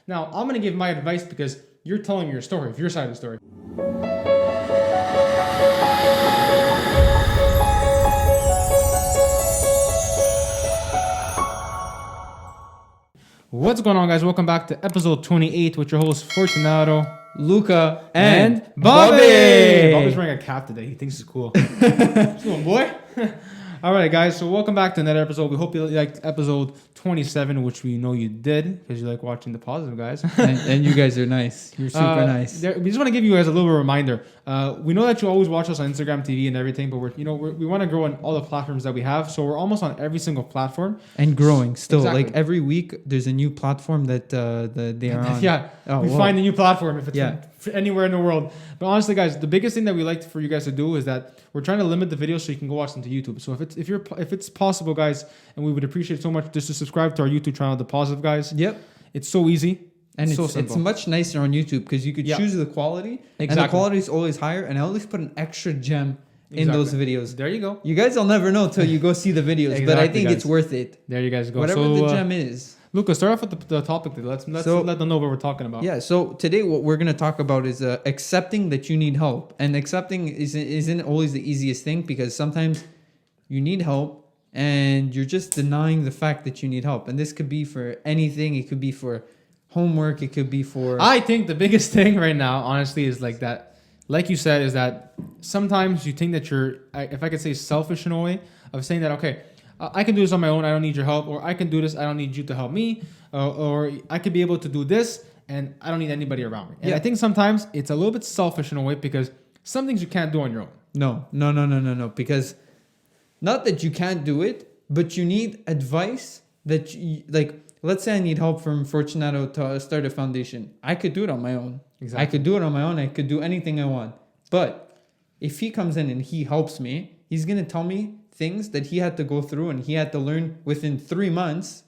Now, I'm going to give my advice because you're telling your story, your side of the story. What's going on, guys? Welcome back to episode 28 with your hosts, Fortunato, Luca, and Bobby. Bobby's wearing a cap today. He thinks it's cool. What's going on, boy? All right, guys. So welcome back to another episode. We hope you liked episode 27, which we know you did because you like watching the positive, guys. and you guys are nice. You're super nice. We just want to give you guys a little reminder. We know that you always watch us on Instagram TV and everything, but we want to grow on all the platforms that we have. So we're almost on every single platform And growing still. Exactly. Like every week, there's a new platform that they are on. Yeah, we find a new platform if it's anywhere in the world. But honestly, guys, the biggest thing that we like for you guys to do is that we're trying to limit the videos so you can go watch them to YouTube. So if it's possible, guys, and we would appreciate so much just to subscribe to our YouTube channel, The Positive Guys. Yep. It's so easy. And so it's much nicer on YouTube because you could choose the quality. Exactly. And the quality is always higher. And I always put an extra gem in those videos. There you go. You guys will never know till you go see the videos. But I think it's worth it. There you guys go. Whatever the gem is. Lucas, start off with the topic. Let's let them know what we're talking about. Yeah, so today what we're going to talk about is accepting that you need help. And accepting isn't always the easiest thing because sometimes you need help and you're just denying the fact that you need help. And this could be for anything. It could be for homework. It could be for... I think the biggest thing right now, honestly, is like that. Like you said, is that sometimes you think that you're, if I could say selfish in a way, of saying that, okay, I can do this on my own. I don't need your help. Or I can do this. I don't need you to help me. Or I could be able to do this and I don't need anybody around me. And I think sometimes it's a little bit selfish in a way because some things you can't do on your own. No. Because not that you can't do it, but you need advice that you, like, let's say I need help from Fortunato to start a foundation. I could do it on my own. Exactly. I could do it on my own. I could do anything I want. But if he comes in and he helps me, he's going to tell me things that he had to go through and he had to learn within 3 months.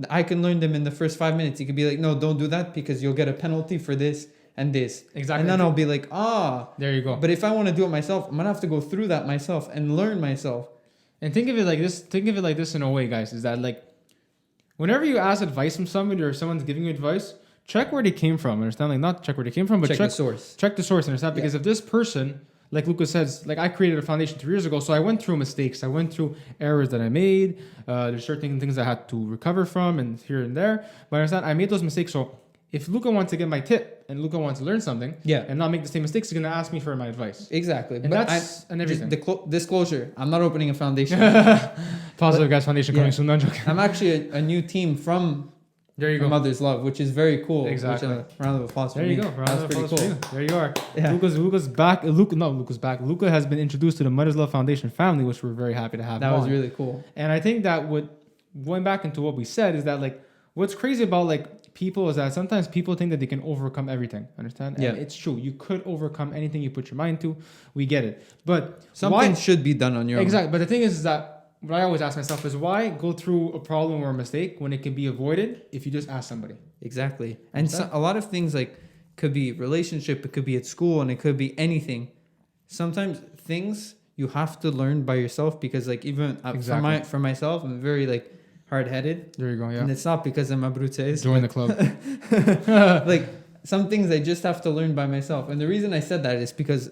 I can learn them in the first 5 minutes. He could be like, no, don't do that because you'll get a penalty for this and this. Exactly. And then I'll be like, there you go. But if I want to do it myself, I'm going to have to go through that myself and learn myself. And think of it like this. Think of it like this in a way, guys, is that like whenever you ask advice from somebody or someone's giving you advice, check where they came from. Understand? Like not check where they came from, but check the source. Check the source. Understand? Because if this person, like Lucas says, like I created a foundation 3 years ago, so I went through mistakes. I went through errors that I made. There's certain things I had to recover from and here and there. But understand? I made those mistakes. So if Luca wants to get my tip and Luca wants to learn something and not make the same mistakes, he's going to ask me for my advice. Exactly. And that's everything. Disclosure, I'm not opening a foundation. Positive Guys Foundation coming soon. No, I'm joking. I'm actually a new team from Mother's Love, which is very cool. Exactly. Round of applause for me. There you go. Round of applause for you. There you are. Yeah. Luca's back. Luca's back. Luca has been introduced to the Mother's Love Foundation family, which we're very happy to have. That was really cool. And I think that going back into what we said is that like what's crazy about like people is that sometimes people think that they can overcome everything. Understand? And it's true. You could overcome anything you put your mind to. We get it. But something should be done on your own. Exactly. But the thing is that what I always ask myself is why go through a problem or a mistake when it can be avoided if you just ask somebody? Exactly. And a lot of things like could be relationship, it could be at school, and it could be anything. Sometimes things you have to learn by yourself because like even for myself, I'm very like hard-headed. There you go. Yeah. And it's not because I'm a brutes. Join the club. Like some things I just have to learn by myself. And the reason I said that is because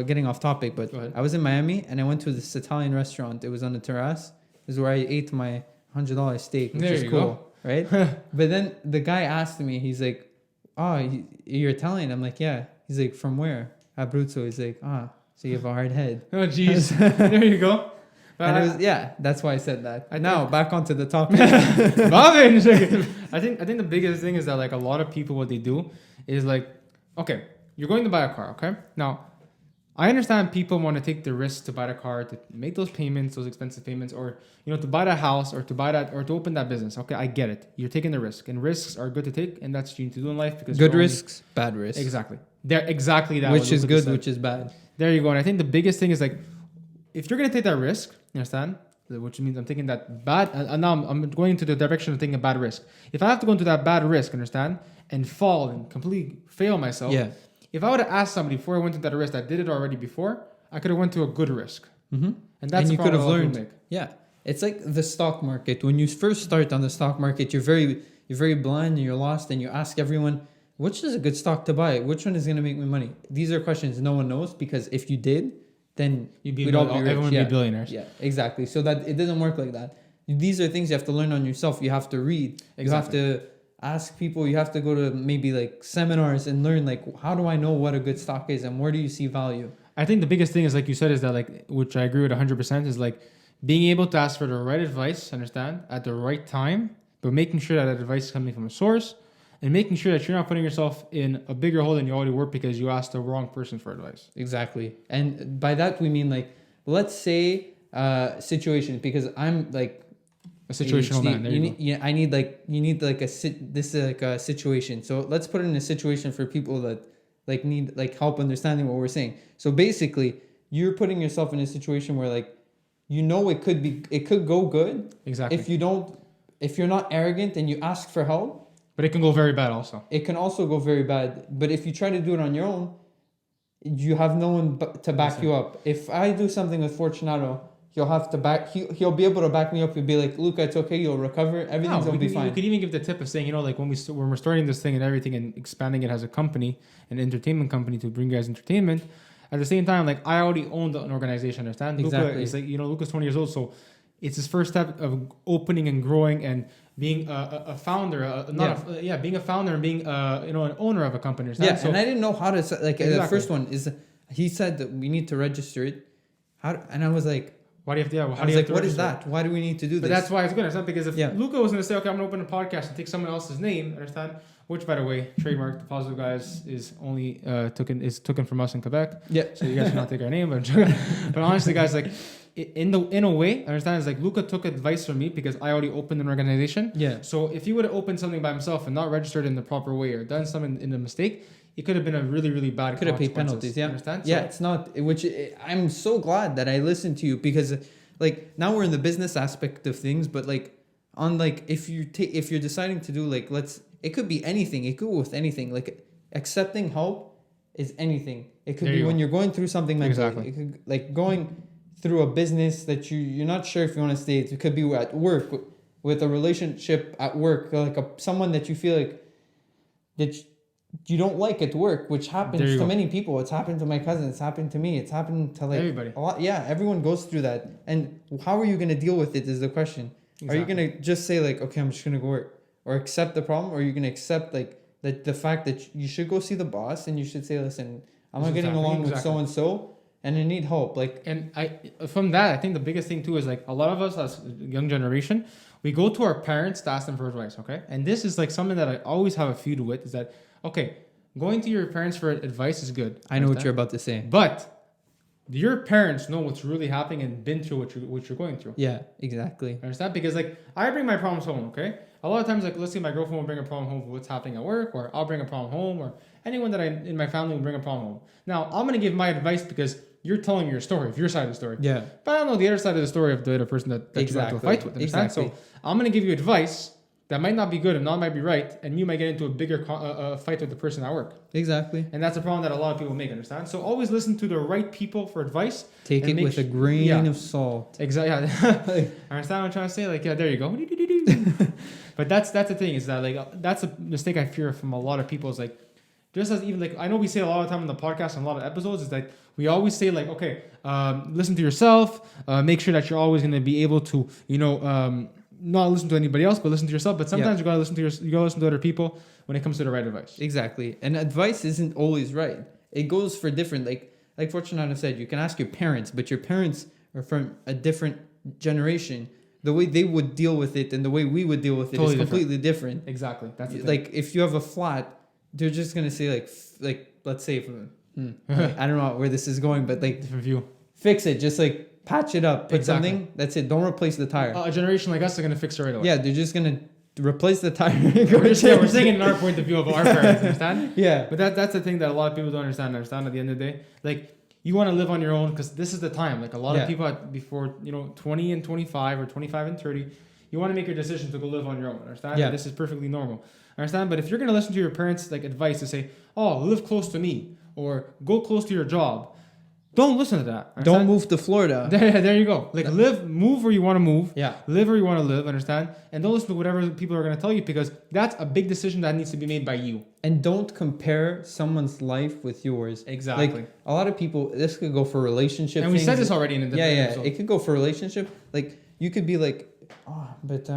getting off topic, but I was in Miami and I went to this Italian restaurant. It was on the terrace. This is where I ate my $100 steak, which is cool, right? But then the guy asked me, he's like, you're Italian? I'm like, yeah. He's like, from where? Abruzzo. He's like, so you have a hard head. Oh, jeez. There you go. And it was, that's why I said that. Now back onto the topic. I think the biggest thing is that like a lot of people, what they do is like, okay, you're going to buy a car, okay? Now, I understand people want to take the risk to buy the car, to make those payments, those expensive payments, or to buy that house, or to open that business. Okay, I get it. You're taking the risk, and risks are good to take, and that's what you need to do in life because good risks, bad risks. Exactly. They're exactly that. Which is good, which is bad. There you go. And I think the biggest thing is like, if you're gonna take that risk, you understand? Which means I'm taking that bad, and now I'm going into the direction of taking a bad risk. If I have to go into that bad risk, understand, and fall and completely fail myself. Yeah. If I would have asked somebody before I went into that risk that did it already before, I could have went to a good risk. Mm-hmm. And you could have learned. Yeah. It's like the stock market. When you first start on the stock market, you're very you're very blind and you're lost and you ask everyone, which is a good stock to buy? Which one is going to make me money? These are questions no one knows, because if you did, then we'd all be rich. Everyone would be billionaires. Yeah, exactly. So that it doesn't work like that. These are things you have to learn on yourself. You have to read. Exactly. You have to ask people. You have to go to maybe like seminars and learn, like, how do I know what a good stock is and where do you see value? I think the biggest thing is, like you said, is that, like, which I agree with 100%, is like being able to ask for the right advice, understand, at the right time, but making sure that advice is coming from a source, and making sure that you're not putting yourself in a bigger hole than you already were because you asked the wrong person for advice. Exactly. And by that we mean, like, let's say situation, because I'm like a situational man. There you go. You need like this is like a situation. So let's put it in a situation for people that like need like help understanding what we're saying. So basically, you're putting yourself in a situation where, like, you know, it could go good. Exactly. If you're not arrogant and you ask for help. But it can go very bad also. It can also go very bad. But if you try to do it on your own, you have no one to back you up. If I do something with Fortunato, he'll be able to back me up. He'll be like, Luca, it's okay. You'll recover. Everything's going to be fine. You could even give the tip of saying, you know, like when we're starting this thing and everything and expanding it as a company, an entertainment company to bring you guys entertainment, at the same time, like, I already owned an organization, understand? Exactly. Luca is like, you know, Luca's 20 years old, so it's his first step of opening and growing and being a founder, being a founder and being an owner of a company. Understand? Yeah, so, and I didn't know how to, like, exactly. The first one is, he said that we need to register it. And I was like, why do you have to? Yeah, I was like, what is that? Why do we need to do this? But that's why it's good. Understand? Because if Luca was going to say, okay, I'm going to open a podcast and take someone else's name, understand? Which, by the way, trademark, the Positive Guys is only taken from us in Quebec. Yeah. So you guys should not take our name, but honestly, guys, like, in a way, I understand, it's like Luca took advice from me because I already opened an organization. Yeah. So if he would have opened something by himself and not registered in the proper way or done something in a mistake, it could have been a really, really bad. Could have paid penalties. Yeah. Understand? Yeah. So, it's not. I'm so glad that I listened to you, because, like, now we're in the business aspect of things, but, like, on, like, if you're deciding to do, like, it could be anything. It could go with anything. Like, accepting help is anything. It could be when you're going through something mentally. Exactly. It could, like, going through a business that you're not sure if you want to stay. It could be at work, with a relationship at work, like someone that you feel like that you don't like at work, which happens to many people. It's happened to my cousin. It's happened to me. It's happened to, like, everybody. A lot. Yeah, everyone goes through that. And how are you going to deal with it is the question. Exactly. Are you going to just say, like, okay, I'm just going to go work, or accept the problem, or are you going to accept, like, the fact that you should go see the boss and you should say, listen, I'm not getting along with so and so. And I need help. Like, and from that, I think the biggest thing too is, like, a lot of us as young generation, we go to our parents to ask them for advice. Okay, and this is like something that I always have a feud with, is that, okay, going to your parents for advice is good. I know what you're about to say, but your parents know what's really happening and been through what you're going through. Yeah, exactly. Understand? Because, like, I bring my problems home. Okay, a lot of times, like, let's say my girlfriend will bring a problem home with what's happening at work, or I'll bring a problem home, or anyone that in my family will bring a problem home. Now, I'm gonna give my advice because you're telling your story, your side of the story. Yeah. But I don't know the other side of the story of the other person that you got into a fight with. Understand? Exactly. So I'm going to give you advice that might not be good and not might be right, and you might get into a bigger fight with the person at work. Exactly. And that's a problem that a lot of people make, understand? So always listen to the right people for advice. Take it with a grain of salt. Exactly. Understand what I'm trying to say? Like, yeah, there you go. But that's the thing, is that, like, that's a mistake I fear from a lot of people, is, like, just as even, like, I know we say a lot of time on the podcast and a lot of episodes, is that we always say, like, okay, listen to yourself, make sure that you're always going to be able to, not listen to anybody else, but listen to yourself. But sometimes you gotta listen to other people when it comes to the right advice. Exactly. And advice isn't always right. It goes for different, like Fortunato said, you can ask your parents, but your parents are from a different generation. The way they would deal with it and the way we would deal with it is completely different. Exactly. That's the thing. Like, if you have a flat, they're just gonna say, like let's say, I don't know where this is going, but, like, different view. Fix it, just, like, patch it up, put something. That's it. Don't replace the tire. A generation like us are gonna fix it right away. Yeah, they're just gonna replace the tire. We're saying it in our point of view of our parents, understand? Yeah. But that's the thing that a lot of people don't understand. At the end of the day, like, you want to live on your own because this is the time. Like, a lot of people before 20 and 25 or 25 and 30, you want to make your decision to go live on your own. Understand? Yeah. And this is perfectly normal. Understand? But if you're gonna listen to your parents' like advice to say, oh, live close to me or go close to your job, don't listen to that. Understand? Don't move to Florida. There you go. Like move where you want to move. Yeah. Live where you want to live. Understand? And don't listen to whatever people are going to tell you, because that's a big decision that needs to be made by you. And don't compare someone's life with yours. Exactly. Like a lot of people, this could go for relationship. And we said this already in a different episode. It could go for relationship. Like you could be like, oh, but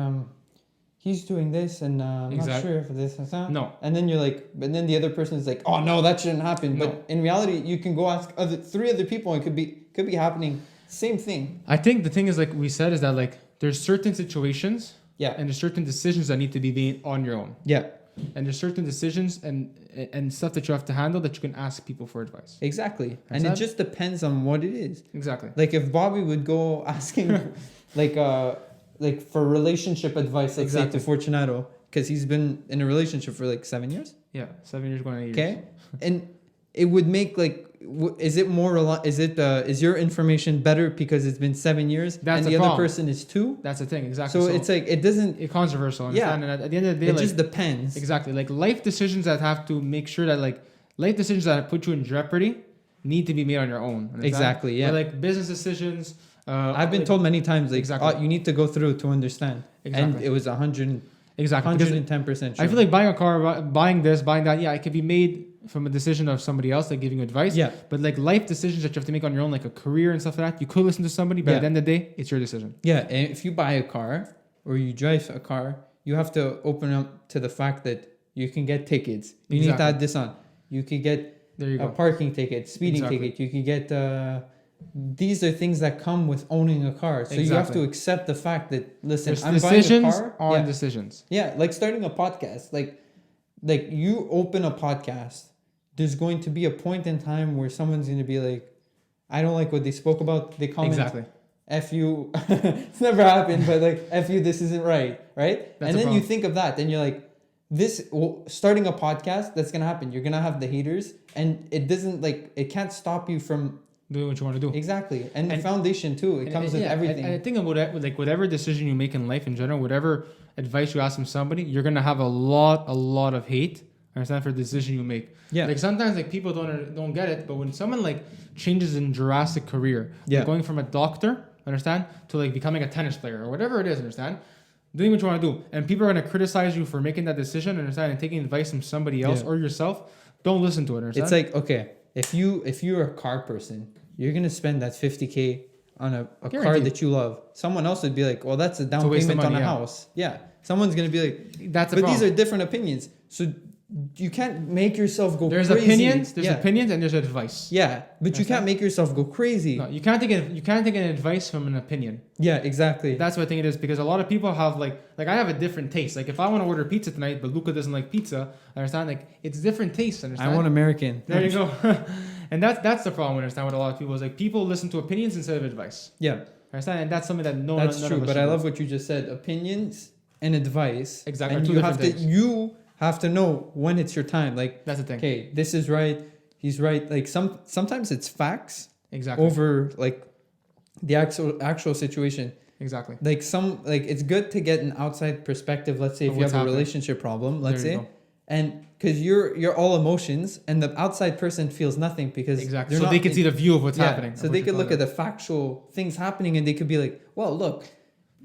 he's doing this, and I'm not sure if this is that. No. And then you're like, but then the other person is like, oh no, that shouldn't happen. No. But in reality, you can go ask three other people, and it could be happening. Same thing. I think the thing is, like we said, is that like there's certain situations. Yeah. And there's certain decisions that need to be made on your own. Yeah. And there's certain decisions and stuff that you have to handle that you can ask people for advice. Exactly. And it just depends on what it is. Exactly. Like if Bobby would go asking like for relationship advice, let's say to Fortunato, because he's been in a relationship for like 7 years. Yeah, 7 years going on 8 years. Okay. And it would make like, is your information better because it's been 7 years That's and the the problem. other person is 2? That's the thing, exactly. So it's like, it doesn't... It's controversial. Understand? Yeah. And at the end of the day, it like, just depends. Exactly. Like life decisions that have to make sure that like life decisions that put you in jeopardy need to be made on your own. Understand? Exactly, yeah. But like business decisions... I've been told many times, like, exactly. you need to go through to understand. Exactly. And it was 110% true. I feel like buying a car, buying this, buying that, yeah, it could be made from a decision of somebody else, like giving you advice. Yeah. But like life decisions that you have to make on your own, like a career and stuff like that, you could listen to somebody, but at the end of the day, it's your decision. Yeah, and if you buy a car or you drive a car, you have to open up to the fact that you can get tickets. You need to add this on. You could get a parking ticket, speeding ticket. You could get... these are things that come with owning a car. So you have to accept the fact that, listen, I'm buying a car. On decisions. Yeah, like starting a podcast. Like you open a podcast, there's going to be a point in time where someone's going to be like, I don't like what they spoke about. They comment, F you. It's never happened, but like, F you, this isn't right? And then you think of that, then you're like, starting a podcast, that's going to happen. You're going to have the haters, and it can't stop you from doing what you want to do. Exactly. And the foundation too. It comes with everything. And I think whatever decision you make in life in general, whatever advice you ask from somebody, you're gonna have a lot of hate. Understand, for the decision you make. Yeah. Like sometimes like people don't get it, but when someone like changes in drastic career, like going from a doctor, understand, to like becoming a tennis player or whatever it is, understand, doing what you want to do, and people are gonna criticize you for making that decision, understand, and taking advice from somebody else or yourself, don't listen to it. Understand? It's like, okay, if you're a car person, you're gonna spend that $50,000 on a car that you love. Someone else would be like, well, that's a down payment on a house. Yeah. Someone's gonna be like, but these are different opinions. So you can't make yourself go crazy. There's opinions and there's advice. Yeah, but you can't make yourself go crazy. No, you can't take an advice from an opinion. Yeah, exactly. That's what I think it is, because a lot of people have like I have a different taste. Like if I want to order pizza tonight, but Luca doesn't like pizza, understand? Like it's different tastes. Understand? I want American. There you go. And that's the problem. Understand? With a lot of people is like people listen to opinions instead of advice. Yeah. Understand? And that's something that that's true. But I love what you just said. Opinions and advice. Exactly. And you have to know when it's your time. Like that's the thing. Okay, this is right. He's right. Like sometimes it's facts. Exactly. Over like the actual situation. Exactly. Like it's good to get an outside perspective. Let's say if you have a relationship problem, let's say, and because you're all emotions, and the outside person feels nothing because so they can see the view of what's happening. So they could look at the factual things happening, and they could be like, well, look.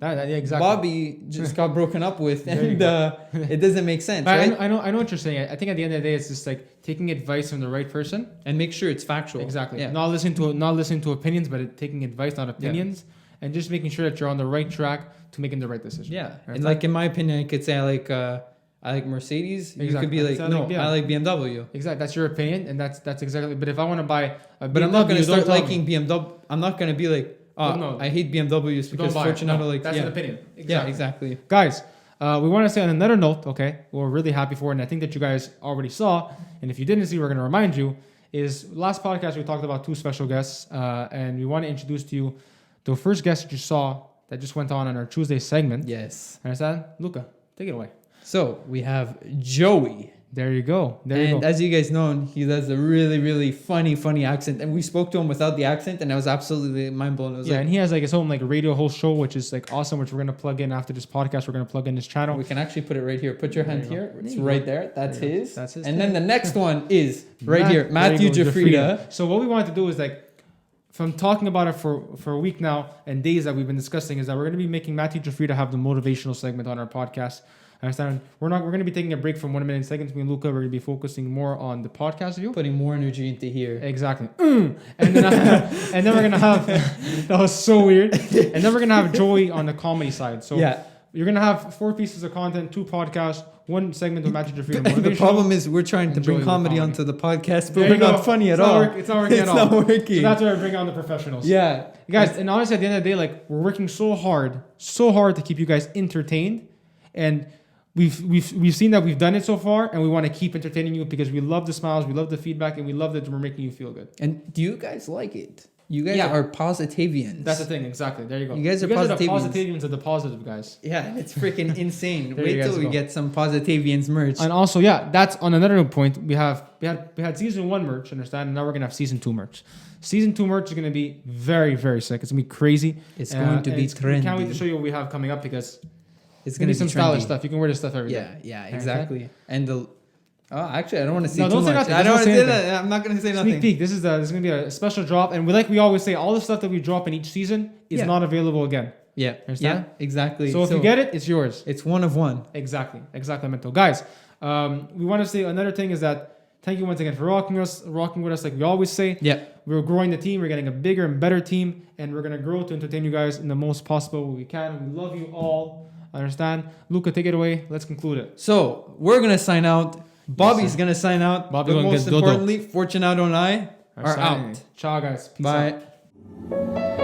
Exactly. Bobby just got broken up with, and it doesn't make sense, right? I know what you're saying. I think at the end of the day, it's just like taking advice from the right person and make sure it's factual. Exactly. Yeah. Not listening to opinions, but taking advice, not opinions, and just making sure that you're on the right track to making the right decision. Yeah. Right? And like in my opinion, I could say I like Mercedes. Exactly. You could be like, no, I like BMW. Exactly. That's your opinion, and that's exactly. But if I want to buy a BMW, but I'm not going to start liking BMW. I'm not going to be like, no, I hate BMWs because Fortunato that's an opinion. Exactly. Yeah, exactly. Guys, we want to say on another note, okay, we're really happy for it, and I think that you guys already saw, and if you didn't see, we're going to remind you, is last podcast we talked about 2 special guests, and we want to introduce to you the first guest that you saw that just went on our Tuesday segment. Yes. Understand? Luca, take it away. So we have Joey. There you go. And as you guys know, he does a really, really funny accent. And we spoke to him without the accent, and I was absolutely mind blown. And he has like his own like radio host show, which is like awesome, which we're gonna plug in after this podcast. We're gonna plug in his channel. We can actually put it right here. Put your hand here. It's right there. That's his. That's his. And then the next one is right here, Matthew Jafrida. So what we wanted to do is like, from talking about it for a week now and days that we've been discussing is that we're going to be making Matt Teacher Free to have the motivational segment on our podcast. I understand we're going to be taking a break from 1 minute segments. Me and Luca, we're going to be focusing more on the podcast view. Putting more energy into here. Exactly. And then we're going to have, that was so weird. And then we're going to have Joey on the comedy side. So you're going to have 4 pieces of content, 2 podcasts, 1 segment of Matt Teacher Free. The problem is we're trying to bring comedy onto the podcast, but we're not funny at all. It's not working at all. It's not working. So that's why I bring on the professionals. Yeah. Guys, and honestly, at the end of the day, like, we're working so hard to keep you guys entertained. And we've seen that we've done it so far, and we want to keep entertaining you because we love the smiles, we love the feedback, and we love that we're making you feel good. And do you guys like it? You guys are positivians. That's the thing, exactly. There you go. You guys are the positivians. Positivians of the positive guys. Yeah, it's freaking insane. There Wait you till guys we go. get some positivians merch. And also, that's on another point. We had season 1 merch, understand? And now we're gonna have season 2 merch. Season 2 merch is gonna be very, very sick. It's gonna be crazy. It's going to be trendy. We can't wait to show you what we have coming up because it's gonna be some trendy. stylish stuff. You can wear this stuff every day. Yeah, exactly. And actually, I don't want to say No, too don't say much. nothing. I don't want to Don't say say that. I'm not going to say nothing. Sneak peek. This is gonna be a special drop, and we always say, all the stuff that we drop in each season is not available again. Yeah, understand? Exactly. So if you get it, it's yours. It's one of one. Exactly, mental guys. We want to say another thing is that thank you once again for rocking with us, like we always say. Yeah, we're growing the team. We're getting a bigger and better team, and we're gonna grow to entertain you guys in the most possible way we can. We love you all. Understand? Luca, take it away. Let's conclude it. So we're gonna sign out. Bobby's gonna sign out. Bobby but gonna most get dodo. importantly, Fortunato and I are out. Ciao, guys. Peace Bye. out.